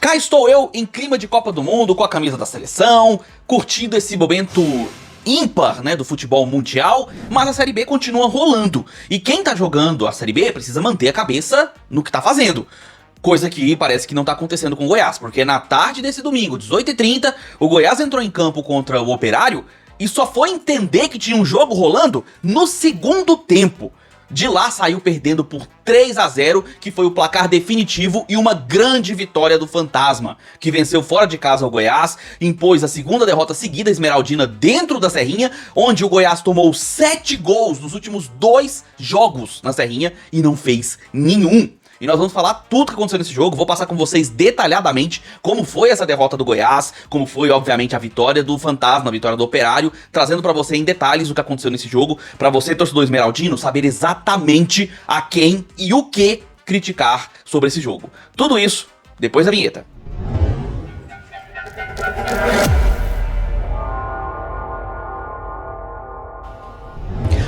Cá estou eu em clima de Copa do Mundo, com a camisa da seleção, curtindo esse momento ímpar, né, do futebol mundial, mas a Série B continua rolando. E quem tá jogando a Série B precisa manter a cabeça no que tá fazendo. Coisa que parece que não tá acontecendo com o Goiás, porque na tarde desse domingo, 18h30, o Goiás entrou em campo contra o Operário e só foi entender que tinha um jogo rolando no segundo tempo. De lá saiu perdendo por 3-0, que foi o placar definitivo e uma grande vitória do Fantasma, que venceu fora de casa o Goiás, impôs a segunda derrota seguida esmeraldina dentro da Serrinha, onde o Goiás tomou 7 gols nos últimos 2 jogos na Serrinha e não fez nenhum. E nós vamos falar tudo que aconteceu nesse jogo, vou passar com vocês detalhadamente como foi essa derrota do Goiás, como foi, obviamente, a vitória do Fantasma, a vitória do Operário, trazendo pra você em detalhes o que aconteceu nesse jogo, pra você, torcedor esmeraldino, saber exatamente a quem e o que criticar sobre esse jogo. Tudo isso depois da vinheta.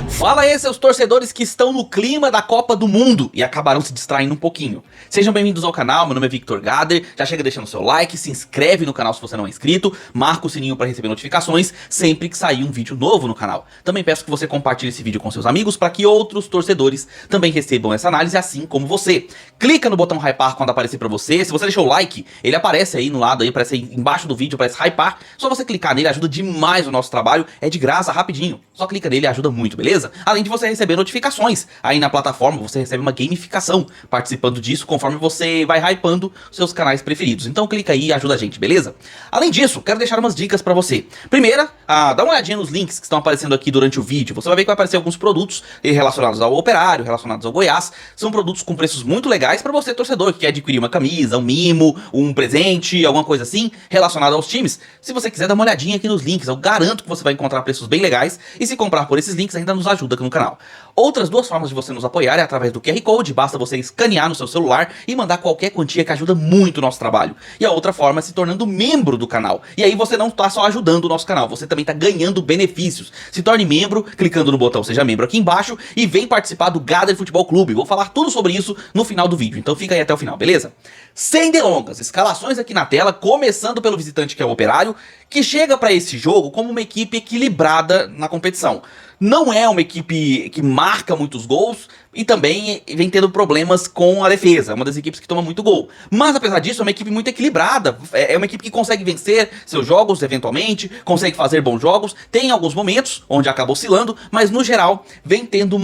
Fala aí, seus torcedores que estão no clima da Copa do Mundo e acabaram se distraindo um pouquinho. Sejam bem-vindos ao canal, meu nome é Victor Gader, já chega deixando seu like, se inscreve no canal se você não é inscrito, marca o sininho para receber notificações sempre que sair um vídeo novo no canal. Também peço que você compartilhe esse vídeo com seus amigos para que outros torcedores também recebam essa análise assim como você. Clica no botão hypar quando aparecer para você, se você deixou o like, ele aparece aí no lado, aí, aparece aí embaixo do vídeo, aparece hypar, só você clicar nele, ajuda demais o nosso trabalho, é de graça, rapidinho, só clica nele e ajuda muito, beleza? Além de você receber notificações aí na plataforma, você recebe uma gamificação participando disso conforme você vai hypando seus canais preferidos. Então clica aí e ajuda a gente, beleza? Além disso, quero deixar umas dicas pra você. Primeira, dá uma olhadinha nos links que estão aparecendo aqui durante o vídeo. Você vai ver que vai aparecer alguns produtos relacionados ao Operário, relacionados ao Goiás. São produtos com preços muito legais pra você, torcedor, que quer adquirir uma camisa, um mimo, um presente, alguma coisa assim, relacionado aos times. Se você quiser, dá uma olhadinha aqui nos links. Eu garanto que você vai encontrar preços bem legais. E se comprar por esses links, ainda nos ajuda aqui no canal. Outras duas formas de você nos apoiar é através do QR Code, basta você escanear no seu celular e mandar qualquer quantia que ajuda muito o nosso trabalho. E a outra forma é se tornando membro do canal. E aí você não está só ajudando o nosso canal, você também está ganhando benefícios. Se torne membro, clicando no botão Seja Membro aqui embaixo e vem participar do Gader Futebol Clube. Vou falar tudo sobre isso no final do vídeo, então fica aí até o final, beleza? Sem delongas, escalações aqui na tela, começando pelo visitante que é o Operário, que chega para esse jogo como uma equipe equilibrada na competição. Não é uma equipe que marca muitos gols e também vem tendo problemas com a defesa. É uma das equipes que toma muito gol. Mas apesar disso, é uma equipe muito equilibrada. É uma equipe que consegue vencer seus jogos eventualmente, consegue fazer bons jogos. Tem alguns momentos onde acaba oscilando, mas no geral vem tendo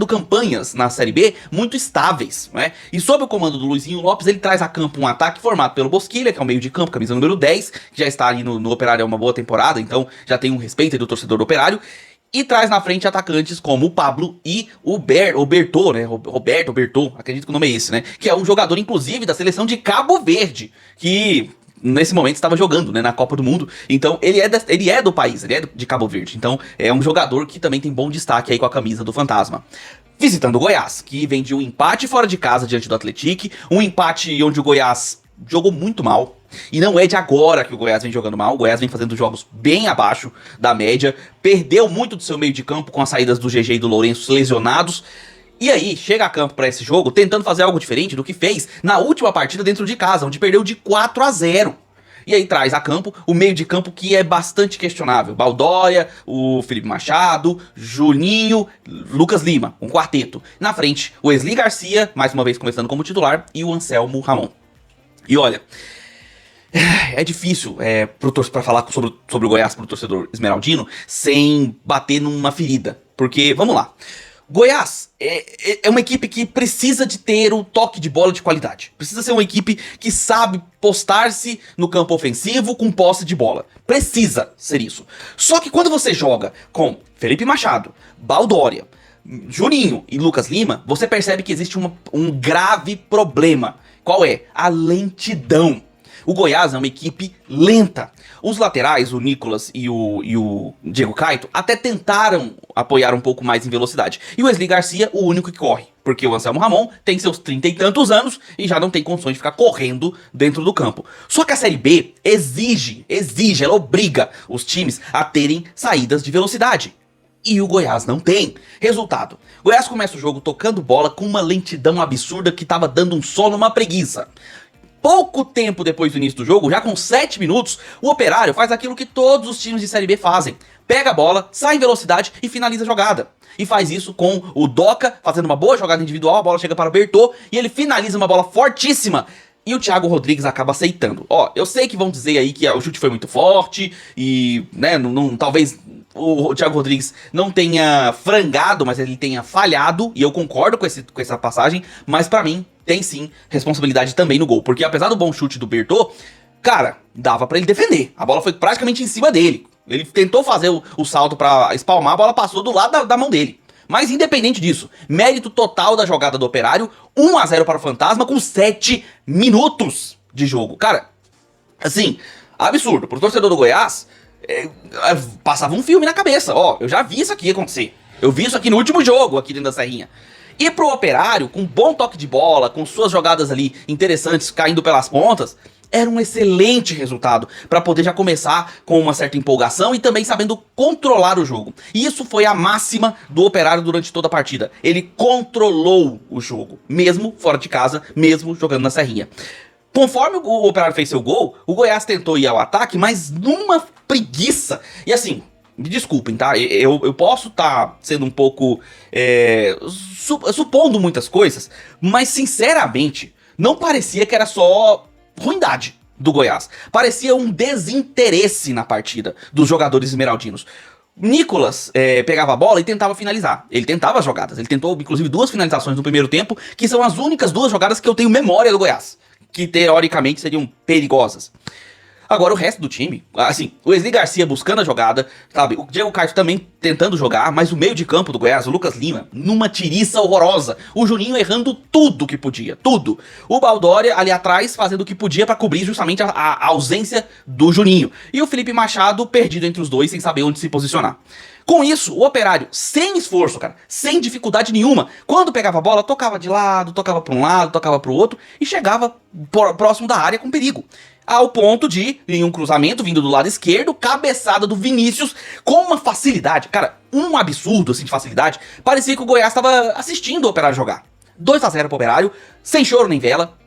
campanhas na Série B muito estáveis, né? E sob o comando do Luizinho Lopes, ele traz a campo um ataque formado pelo Bosquilha, que é o meio de campo, camisa número 10, que já está ali no Operário há uma boa temporada, então já tem um respeito aí do torcedor do Operário. E traz na frente atacantes como o Pablo e o Bertô, né? Roberto Bertô, acredito que o nome é esse, né? Que é um jogador, inclusive, da seleção de Cabo Verde, que nesse momento estava jogando, né, na Copa do Mundo. Então ele é do país, ele é de Cabo Verde. Então é um jogador que também tem bom destaque aí com a camisa do Fantasma. Visitando o Goiás, que vem de um empate fora de casa diante do Atlético, um empate onde o Goiás jogou muito mal. E não é de agora que o Goiás vem jogando mal, o Goiás vem fazendo jogos bem abaixo da média, perdeu muito do seu meio de campo com as saídas do GG e do Lourenço lesionados, e aí chega a campo para esse jogo tentando fazer algo diferente do que fez na última partida dentro de casa, onde perdeu de 4-0. E aí traz a campo o meio de campo que é bastante questionável. Baldóia, o Felipe Machado, Juninho, Lucas Lima, um quarteto. Na frente, o Wesley Garcia, mais uma vez começando como titular, e o Anselmo Ramon. E olha, é difícil pra falar sobre o Goiás pro torcedor esmeraldino sem bater numa ferida. Porque, vamos lá, Goiás é uma equipe que precisa de ter um toque de bola de qualidade. Precisa ser uma equipe que sabe postar-se no campo ofensivo com posse de bola. Precisa ser isso. Só que quando você joga com Felipe Machado, Baldória, Juninho e Lucas Lima, você percebe que existe um grave problema. Qual é? A lentidão. O Goiás é uma equipe lenta. Os laterais, o Nicolas e o Diego Caetto, até tentaram apoiar um pouco mais em velocidade. E o Wesley Garcia, o único que corre. Porque o Anselmo Ramon tem seus 30 e tantos anos e já não tem condições de ficar correndo dentro do campo. Só que a Série B exige, ela obriga os times a terem saídas de velocidade. E o Goiás não tem. Resultado, Goiás começa o jogo tocando bola com uma lentidão absurda que tava dando um sono, uma preguiça. Pouco tempo depois do início do jogo, já com 7 minutos, o Operário faz aquilo que todos os times de Série B fazem. Pega a bola, sai em velocidade e finaliza a jogada. E faz isso com o Doca fazendo uma boa jogada individual, a bola chega para o Bertô e ele finaliza uma bola fortíssima. E o Thiago Rodrigues acaba aceitando. Ó, eu sei que vão dizer aí que o chute foi muito forte e, né, talvez o Thiago Rodrigues não tenha frangado, mas ele tenha falhado. E eu concordo com essa passagem, mas pra mim tem sim responsabilidade também no gol. Porque apesar do bom chute do Bertô, cara, dava pra ele defender. A bola foi praticamente em cima dele. Ele tentou fazer o salto pra espalmar, a bola passou do lado da mão dele. Mas independente disso, mérito total da jogada do Operário, 1-0 para o Fantasma com 7 minutos de jogo. Cara, assim, absurdo. Pro torcedor do Goiás, passava um filme na cabeça. Ó, eu já vi isso aqui acontecer. Eu vi isso aqui no último jogo, aqui dentro da Serrinha. E pro Operário, com bom toque de bola, com suas jogadas ali interessantes caindo pelas pontas, era um excelente resultado para poder já começar com uma certa empolgação e também sabendo controlar o jogo. E isso foi a máxima do Operário durante toda a partida. Ele controlou o jogo, mesmo fora de casa, mesmo jogando na Serrinha. Conforme o Operário fez seu gol, o Goiás tentou ir ao ataque, mas numa preguiça. E assim, me desculpem, tá? Eu posso estar sendo um pouco supondo muitas coisas, mas sinceramente, não parecia que era só ruindade do Goiás. Parecia um desinteresse na partida dos jogadores esmeraldinos. Nicolas pegava a bola e tentava finalizar. Ele tentava as jogadas. Ele tentou, inclusive, 2 finalizações no primeiro tempo, que são as únicas 2 jogadas que eu tenho memória do Goiás, que teoricamente seriam perigosas. Agora o resto do time, assim, o Wesley Garcia buscando a jogada, sabe? O Diego Caio também tentando jogar, mas o meio de campo do Goiás, o Lucas Lima, numa tiriça horrorosa. O Juninho errando tudo que podia, tudo. O Baldória ali atrás fazendo o que podia pra cobrir justamente a ausência do Juninho. E o Felipe Machado perdido entre os dois, sem saber onde se posicionar. Com isso, o Operário, sem esforço, cara, sem dificuldade nenhuma, quando pegava a bola, tocava de lado, tocava pra um lado, tocava pro outro e chegava próximo da área com perigo. Ao ponto de, em um cruzamento vindo do lado esquerdo, cabeçada do Vinícius com uma facilidade, cara, um absurdo assim de facilidade. Parecia que o Goiás estava assistindo o Operário jogar. 2-0 pro Operário, sem choro nem vela,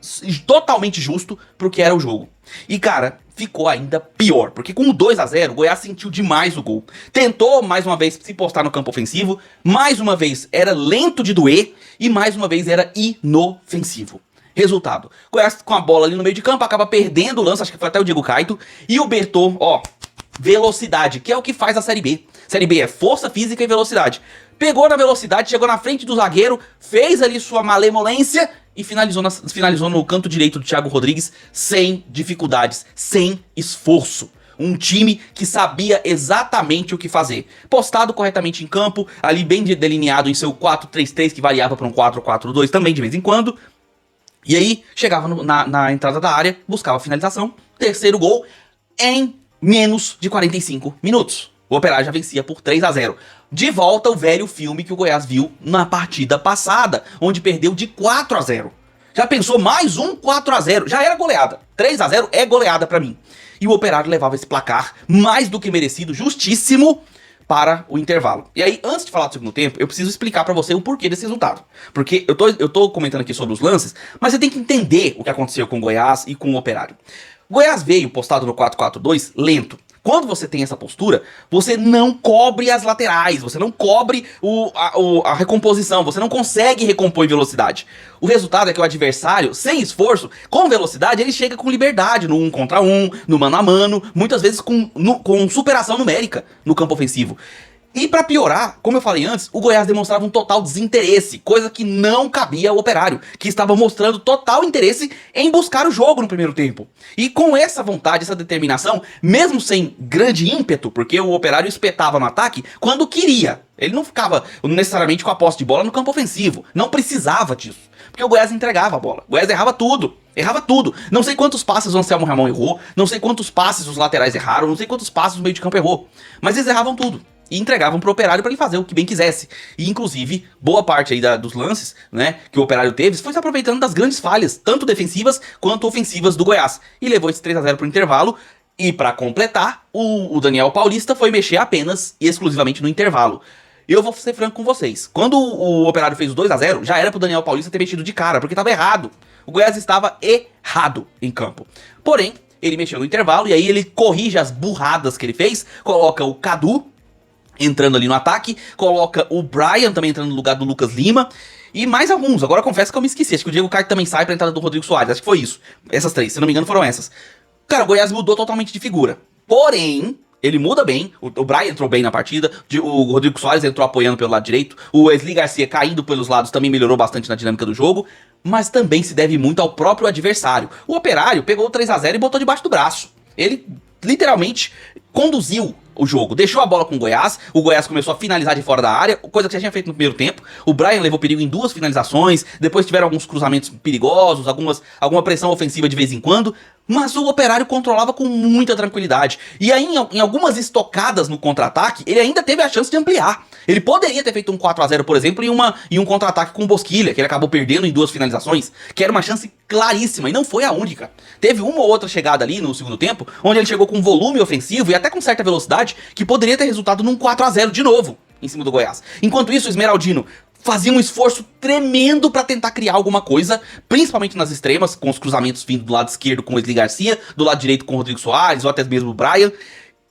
totalmente justo pro que era o jogo. E cara, ficou ainda pior, porque com o 2-0 o Goiás sentiu demais o gol. Tentou mais uma vez se postar no campo ofensivo, mais uma vez era lento de doer e mais uma vez era inofensivo. Resultado, Goiás com a bola ali no meio de campo, acaba perdendo o lance, acho que foi até o Diego Caio. E o Bertô, ó, velocidade, que é o que faz a Série B. Série B é força física e velocidade. Pegou na velocidade, chegou na frente do zagueiro, fez ali sua malemolência e finalizou no canto direito do Thiago Rodrigues sem dificuldades, sem esforço. Um time que sabia exatamente o que fazer. Postado corretamente em campo, ali bem delineado em seu 4-3-3, que variava para um 4-4-2 também de vez em quando. E aí, chegava na entrada da área, buscava a finalização, terceiro gol, em menos de 45 minutos. O Operário já vencia por 3-0. De volta o velho filme que o Goiás viu na partida passada, onde perdeu de 4-0. Já pensou mais um 4-0? Já era goleada. 3-0 é goleada pra mim. E o Operário levava esse placar mais do que merecido, justíssimo, para o intervalo. E aí, antes de falar do segundo tempo, eu preciso explicar pra você o porquê desse resultado. Porque eu tô comentando aqui sobre os lances, mas você tem que entender o que aconteceu com o Goiás e com o Operário. O Goiás veio postado no 4-4-2 lento. Quando você tem essa postura, você não cobre as laterais, você não cobre a recomposição, você não consegue recompor em velocidade. O resultado é que o adversário, sem esforço, com velocidade, ele chega com liberdade no 1 contra 1, no mano a mano, muitas vezes com superação numérica no campo ofensivo. E pra piorar, como eu falei antes, o Goiás demonstrava um total desinteresse, coisa que não cabia ao Operário, que estava mostrando total interesse em buscar o jogo no primeiro tempo. E com essa vontade, essa determinação, mesmo sem grande ímpeto, porque o Operário espetava no ataque quando queria. Ele não ficava necessariamente com a posse de bola no campo ofensivo, não precisava disso. Porque o Goiás entregava a bola, o Goiás errava tudo. Errava tudo. Não sei quantos passes o Anselmo Ramon errou, não sei quantos passes os laterais erraram, não sei quantos passes o meio de campo errou. Mas eles erravam tudo. E entregavam pro Operário para ele fazer o que bem quisesse. E inclusive, boa parte aí dos lances, né, que o Operário teve, foi se aproveitando das grandes falhas, tanto defensivas quanto ofensivas do Goiás. E levou esse 3-0 pro intervalo. E para completar, o Daniel Paulista foi mexer apenas e exclusivamente no intervalo. Eu vou ser franco com vocês. Quando o Operário fez o 2-0, já era pro Daniel Paulista ter mexido de cara, porque tava errado. O Goiás estava errado em campo. Porém, ele mexeu no intervalo e aí ele corrige as burradas que ele fez, coloca o Cadu entrando ali no ataque, coloca o Brian também entrando no lugar do Lucas Lima, e mais alguns. Agora confesso que eu me esqueci, acho que o Diego Caio também sai pra entrada do Rodrigo Soares, acho que foi isso. Essas três, se não me engano foram essas. Cara, o Goiás mudou totalmente de figura. Porém, ele muda bem, o Brian entrou bem na partida, o Rodrigo Soares entrou apoiando pelo lado direito, o Wesley Garcia caindo pelos lados também melhorou bastante na dinâmica do jogo, mas também se deve muito ao próprio adversário. O Operário pegou o 3-0 e botou debaixo do braço. Ele literalmente conduziu o jogo, deixou a bola com o Goiás começou a finalizar de fora da área, coisa que já tinha feito no primeiro tempo. O Brian levou perigo em 2 finalizações, depois tiveram alguns cruzamentos perigosos, alguma pressão ofensiva de vez em quando, mas o Operário controlava com muita tranquilidade. E aí, em algumas estocadas no contra-ataque, ele ainda teve a chance de ampliar. Ele poderia ter feito um 4-0, por exemplo, em um contra-ataque com o Bosquilha, que ele acabou perdendo em 2 finalizações, que era uma chance claríssima, e não foi a única. Teve uma ou outra chegada ali no segundo tempo, onde ele chegou com volume ofensivo e até com certa velocidade, que poderia ter resultado num 4-0 de novo, em cima do Goiás. Enquanto isso, o Esmeraldino fazia um esforço tremendo pra tentar criar alguma coisa, principalmente nas extremas, com os cruzamentos vindo do lado esquerdo com o Wesley Garcia, do lado direito com o Rodrigo Soares, ou até mesmo o Brian.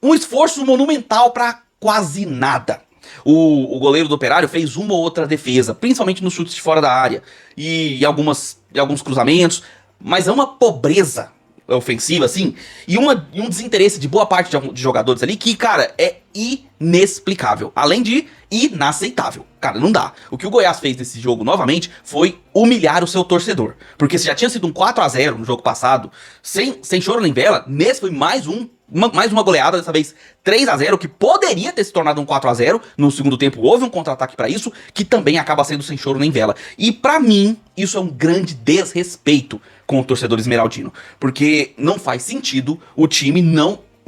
Um esforço monumental pra quase nada. O goleiro do Operário fez uma ou outra defesa, principalmente nos chutes de fora da área, e alguns cruzamentos, mas é uma pobreza ofensiva, assim, e um desinteresse de boa parte de jogadores ali que, cara, é inexplicável, além de inaceitável. Cara, não dá. O que o Goiás fez nesse jogo, novamente, foi humilhar o seu torcedor, porque se já tinha sido um 4-0 no jogo passado, sem choro nem vela, nesse foi mais uma goleada, dessa vez 3-0, que poderia ter se tornado um 4-0. No segundo tempo houve um contra-ataque pra isso, que também acaba sendo sem choro nem vela. E pra mim, isso é um grande desrespeito com o torcedor esmeraldino, porque não faz sentido o time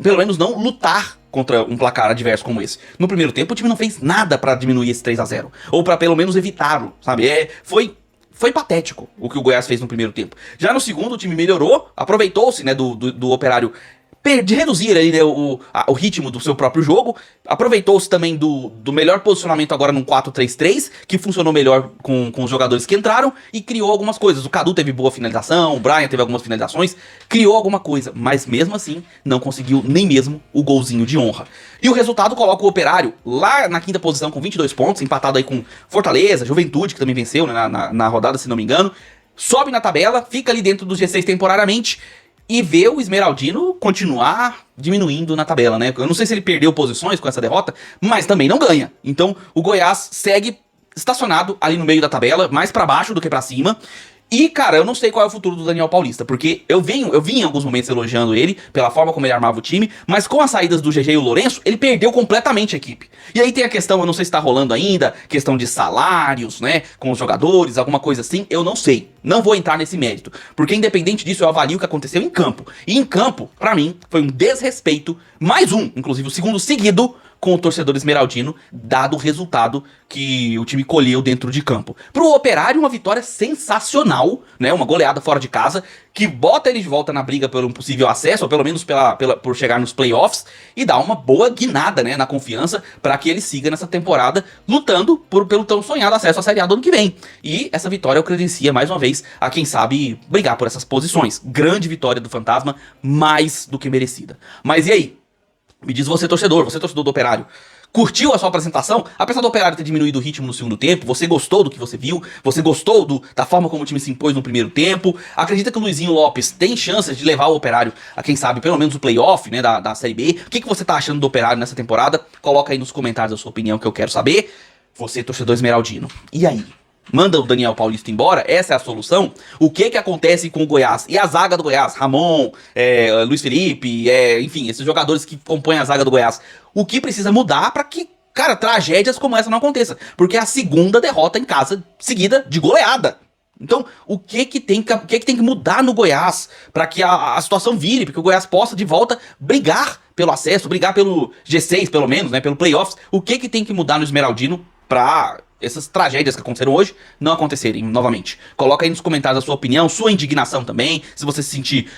pelo menos não lutar contra um placar adverso como esse. No primeiro tempo o time não fez nada pra diminuir esse 3-0, ou pra pelo menos evitá-lo, sabe? Foi patético o que o Goiás fez no primeiro tempo. Já no segundo o time melhorou, aproveitou-se, né, do Operário de reduzir aí, né, o ritmo do seu próprio jogo, aproveitou-se também do melhor posicionamento agora num 4-3-3, que funcionou melhor com os jogadores que entraram, e criou algumas coisas. O Cadu teve boa finalização, o Brian teve algumas finalizações, criou alguma coisa, mas mesmo assim não conseguiu nem mesmo o golzinho de honra. E o resultado coloca o Operário lá na 5ª posição com 22 pontos, empatado aí com Fortaleza, Juventude, que também venceu, né, na rodada, se não me engano, sobe na tabela, fica ali dentro dos G6 temporariamente, e ver o Esmeraldino continuar diminuindo na tabela, né? Eu não sei se ele perdeu posições com essa derrota, mas também não ganha. Então o Goiás segue estacionado ali no meio da tabela, mais pra baixo do que pra cima. E, cara, eu não sei qual é o futuro do Daniel Paulista, porque eu vim em alguns momentos elogiando ele pela forma como ele armava o time, mas com as saídas do GG e o Lourenço, ele perdeu completamente a equipe. E aí tem a questão, eu não sei se tá rolando ainda, questão de salários, né, com os jogadores, alguma coisa assim, eu não sei. Não vou entrar nesse mérito, porque independente disso eu avalio o que aconteceu em campo. E em campo, pra mim, foi um desrespeito, inclusive o segundo seguido, com o torcedor esmeraldino, dado o resultado que o time colheu dentro de campo. Pro Operário, uma vitória sensacional, né? Uma goleada fora de casa, que bota ele de volta na briga pelo um possível acesso, ou pelo menos por chegar nos playoffs, e dá uma boa guinada, né, na confiança, para que ele siga nessa temporada lutando pelo tão sonhado acesso à Série A do ano que vem. E essa vitória o credencia, mais uma vez, a quem sabe brigar por essas posições. Grande vitória do Fantasma, mais do que merecida. Mas e aí? Me diz você torcedor do Operário, curtiu a sua apresentação? Apesar do Operário ter diminuído o ritmo no segundo tempo, você gostou do que você viu? Você gostou da forma como o time se impôs no primeiro tempo? Acredita que o Luizinho Lopes tem chances de levar o Operário a, quem sabe, pelo menos o playoff, né, da Série B? O que você tá achando do Operário nessa temporada? Coloca aí nos comentários a sua opinião, que eu quero saber. Você, torcedor esmeraldino. E aí? Manda o Daniel Paulista embora? Essa é a solução? O que acontece com o Goiás? E a zaga do Goiás? Ramon, Luiz Felipe, enfim, esses jogadores que compõem a zaga do Goiás. O que precisa mudar para que, cara, tragédias como essa não aconteça? Porque é a segunda derrota em casa seguida de goleada. Então, o que tem que mudar no Goiás para que a situação vire, para que o Goiás possa de volta brigar pelo acesso, brigar pelo G6 pelo menos, né, pelo playoffs? O que tem que mudar no Esmeraldino para essas tragédias que aconteceram hoje não acontecerem novamente? Coloca aí nos comentários a sua opinião, sua indignação também. Se você se sentir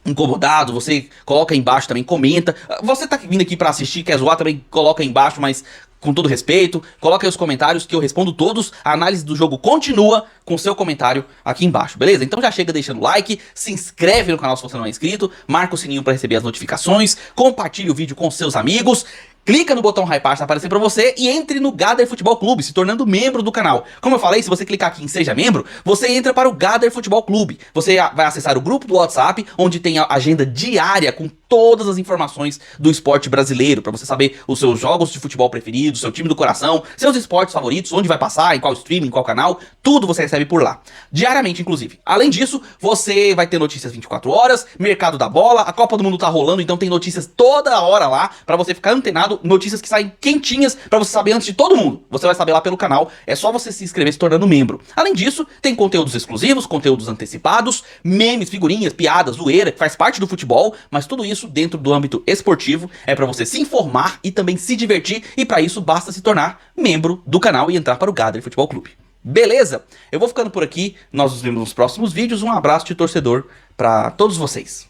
incomodado, você coloca aí embaixo também, comenta. Você tá vindo aqui pra assistir, quer zoar também, coloca aí embaixo, mas com todo respeito, coloca aí os comentários que eu respondo todos, a análise do jogo continua com seu comentário aqui embaixo, beleza? Então já chega deixando o like, se inscreve no canal se você não é inscrito, marca o sininho para receber as notificações, compartilhe o vídeo com seus amigos, clica no botão hypar para aparecer para você e entre no Gather Futebol Clube, se tornando membro do canal. Como eu falei, se você clicar aqui em Seja Membro, você entra para o Gather Futebol Clube. Você vai acessar o grupo do WhatsApp, onde tem a agenda diária com todas as informações do esporte brasileiro, para você saber os seus jogos de futebol preferidos, seu time do coração, seus esportes favoritos, onde vai passar, em qual streaming, em qual canal, tudo você recebe por lá. Diariamente, inclusive. Além disso, você vai ter notícias 24 horas, mercado da bola, a Copa do Mundo tá rolando, então tem notícias toda hora lá, para você ficar antenado, notícias que saem quentinhas, para você saber antes de todo mundo. Você vai saber lá pelo canal, é só você se inscrever se tornando membro. Além disso, tem conteúdos exclusivos, conteúdos antecipados, memes, figurinhas, piadas, zoeira, que faz parte do futebol, mas tudo isso dentro do âmbito esportivo, é para você se informar e também se divertir, e para isso basta se tornar membro do canal e entrar para o Gather Futebol Clube. Beleza? Eu vou ficando por aqui, nós nos vemos nos próximos vídeos, um abraço de torcedor para todos vocês.